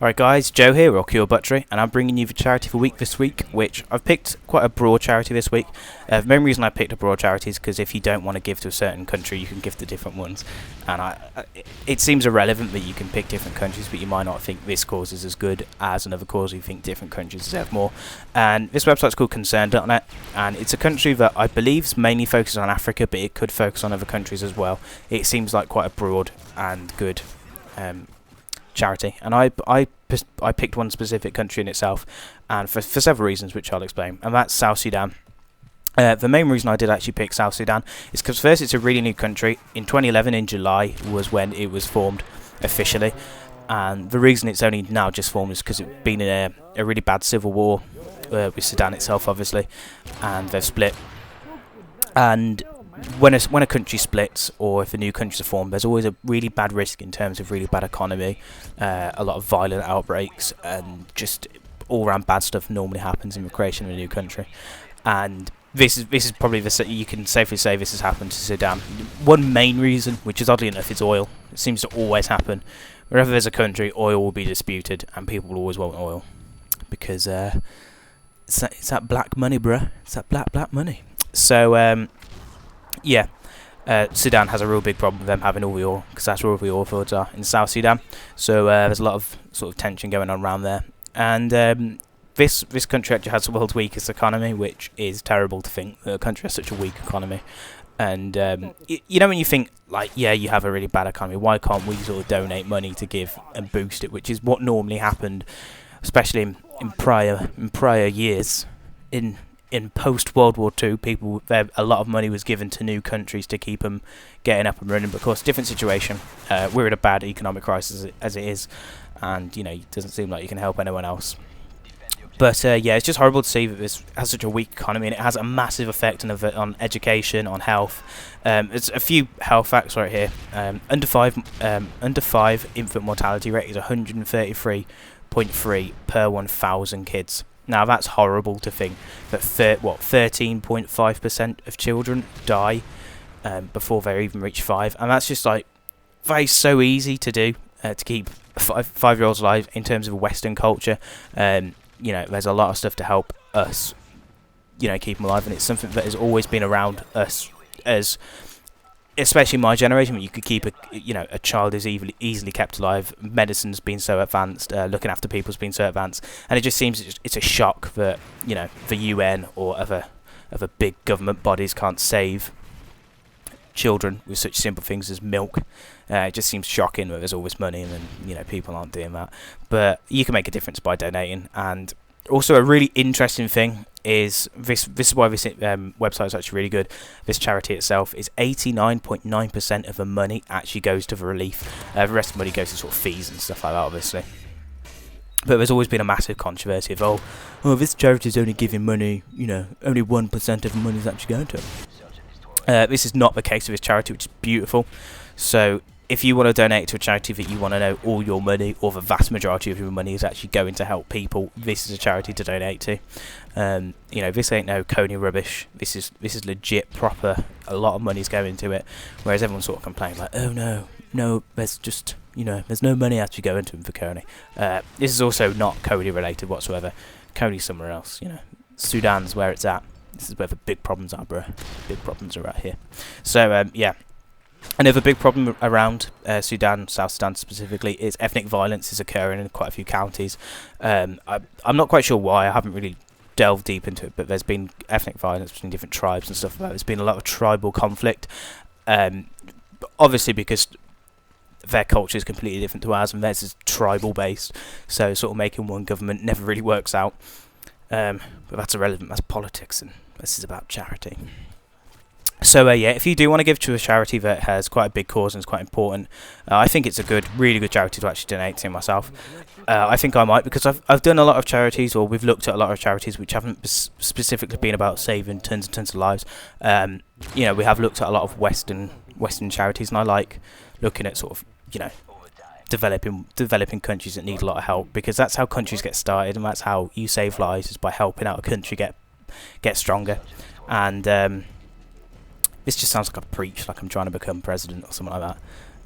Alright guys, Joe here, or Btry, and I'm bringing you the charity of the week this week, which I've picked quite a broad charity this week. The main reason I picked a broad charity is because if you don't want to give to a certain country, you can give to different ones. And it seems irrelevant that you can pick different countries, but you might not think this cause is as good as another cause, you think different countries deserve more. And this website's called Concern.net, and it's a country that I believe mainly focuses on Africa, but it could focus on other countries as well. It seems like quite a broad and good charity, and I picked one specific country in itself, and for several reasons which I'll explain, and that's South Sudan. The main reason I did actually pick South Sudan is because first, it's a really new country. In 2011, in July, was when it was formed officially, and the reason it's only now just formed is because it's been in a really bad civil war with Sudan itself, obviously, and they've split. And when a country splits, or if a new countries are formed, there's always a really bad risk in terms of really bad economy, a lot of violent outbreaks, and just all around bad stuff normally happens in the creation of a new country. And this is probably you can safely say this has happened to Sudan. One main reason, which is oddly enough, is oil. It seems to always happen wherever there's a country. Oil will be disputed, and people will always want oil because it's that black money, bruh. It's that black money. So yeah, Sudan has a real big problem with them having all the oil, because that's where all the oil fields are, in South Sudan. So there's a lot of sort of tension going on around there. And this country actually has the world's weakest economy, which is terrible to think that a country has such a weak economy. And you know, when you think, like, yeah, you have a really bad economy, why can't we sort of donate money to give and boost it, which is what normally happened, especially in prior years. In post-World War II, a lot of money was given to new countries to keep them getting up and running. But of course, different situation. We're in a bad economic crisis as it is, and you know, it doesn't seem like you can help anyone else. But yeah, it's just horrible to see that this has such a weak economy, and it has a massive effect on education, on health. There's a few health facts right here. Under five infant mortality rate is 133.3 per 1,000 kids. Now that's horrible to think that 13.5% of children die before they even reach 5, and that's just like, that is so easy to do, to keep 5-year-olds alive in terms of Western culture. You know, there's a lot of stuff to help us, you know, keep them alive, and it's something that has always been around us, as especially my generation, when you could keep a child is easily kept alive. Medicine's been so advanced, looking after people's been so advanced, and it just seems it's a shock that, you know, the UN or other big government bodies can't save children with such simple things as milk. It just seems shocking that there's all this money and then, you know, people aren't doing that. But you can make a difference by donating. And also, a really interesting thing is this is why this website is actually really good. This charity itself is 89.9% of the money actually goes to the relief. The rest of the money goes to sort of fees and stuff like that, obviously. But there's always been a massive controversy of, oh, this charity is only giving money, you know, only 1% of the money is actually going to it. This is not the case with this charity, which is beautiful. So if you want to donate to a charity that you want to know all your money, or the vast majority of your money, is actually going to help people, this is a charity to donate to. You know, this ain't no coney rubbish. This is legit, proper. A lot of money's going to it. Whereas everyone sort of complains like, oh no, there's just, you know, there's no money actually going to them for coney. This is also not coney related whatsoever. Coney's somewhere else. You know, Sudan's where it's at. This is where the big problems are, bro. Big problems are right here. So yeah. Another big problem around Sudan, South Sudan specifically, is ethnic violence is occurring in quite a few counties. I'm not quite sure why. I haven't really delved deep into it, but there's been ethnic violence between different tribes and stuff like that. There's been a lot of tribal conflict, obviously because their culture is completely different to ours, and theirs is tribal based. So sort of making one government never really works out. But that's irrelevant. That's politics, and this is about charity. So yeah, if you do want to give to a charity that has quite a big cause and is quite important, I think it's a really good charity to actually donate to myself. I think I might, because I've done a lot of charities, or we've looked at a lot of charities which haven't specifically been about saving tons and tons of lives. You know, we have looked at a lot of Western charities, and I like looking at sort of, you know, developing countries that need a lot of help, because that's how countries get started, and that's how you save lives, is by helping out a country get stronger. And this just sounds like I preach, like I'm trying to become president or something like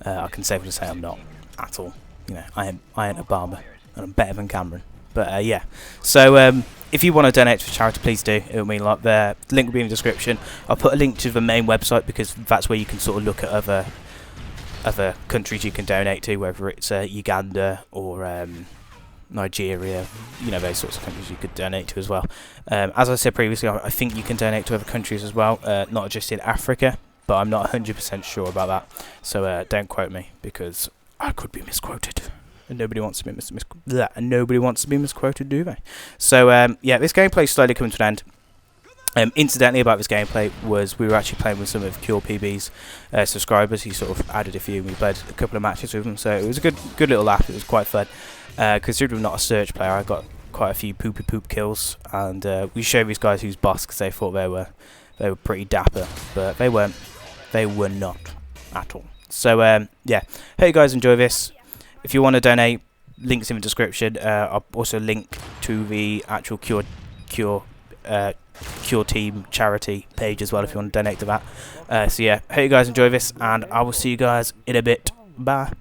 that. I can safely say I'm not at all. You know, I ain't Obama. and I'm better than Cameron. But yeah, so if you want to donate to charity, please do. It will mean a lot. The link will be in the description. I'll put a link to the main website because that's where you can sort of look at other countries you can donate to, whether it's Uganda or Nigeria, you know, those sorts of countries you could donate to as well. As I said previously, I think you can donate to other countries as well, not just in Africa, but I'm not 100% sure about that. So don't quote me because I could be misquoted. And nobody wants to be misquoted, do they? So yeah, this gameplay slowly coming to an end. Incidentally, about this gameplay was we were actually playing with some of Cure PB's subscribers. He sort of added a few, and we played a couple of matches with them. So it was a good little laugh. It was quite fun. Considering I'm not a Surge player, I got quite a few poop kills, and we showed these guys who's boss because they thought they were pretty dapper, but they weren't. They were not at all. So yeah, hope you guys enjoy this. If you want to donate, links in the description. I'll also link to the actual Cure Team charity page as well if you want to donate to that. So yeah, hope you guys enjoy this, and I will see you guys in a bit. Bye.